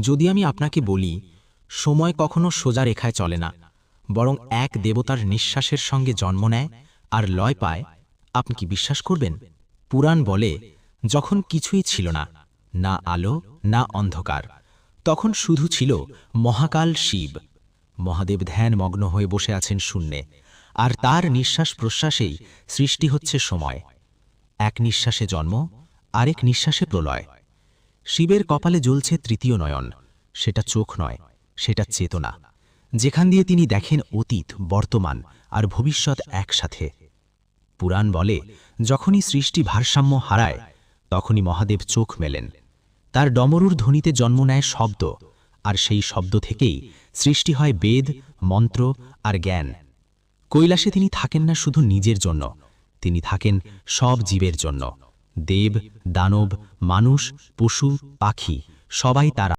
যদি আমি আপনাকে বলি সময় কখনো সোজা রেখায় চলে না, বরং এক দেবতার নিঃশ্বাসের সঙ্গে জন্ম নেয় আর লয় পায়, আপনি কি বিশ্বাস করবেন? পুরাণ বলে, যখন কিছুই ছিল না, না আলো না অন্ধকার, তখন শুধু ছিল মহাকাল শিব। মহাদেব ধ্যানমগ্ন হয়ে বসে আছেন শূন্যে, আর তার নিঃশ্বাস প্রশ্বাসেই সৃষ্টি হচ্ছে সময়। এক নিঃশ্বাসে জন্ম, আরেক নিঃশ্বাসে প্রলয়। শিবের কপালে জ্বলছে তৃতীয় নয়ন, সেটা চোখ নয়, সেটা চেতনা, যেখান দিয়ে তিনি দেখেন অতীত, বর্তমান আর ভবিষ্যৎ একসাথে। পুরাণ বলে, যখনই সৃষ্টি ভারসাম্য হারায়, তখনই মহাদেব চোখ মেলেন। তার ডমরুর ধ্বনিতে জন্ম নেয় শব্দ, আর সেই শব্দ থেকেই সৃষ্টি হয় বেদ, মন্ত্র আর জ্ঞান। কৈলাসে তিনি থাকেন না শুধু নিজের জন্য, তিনি থাকেন সব জীবের জন্য। দেব, দানব, মানুষ, পশু, পাখি সবাই তার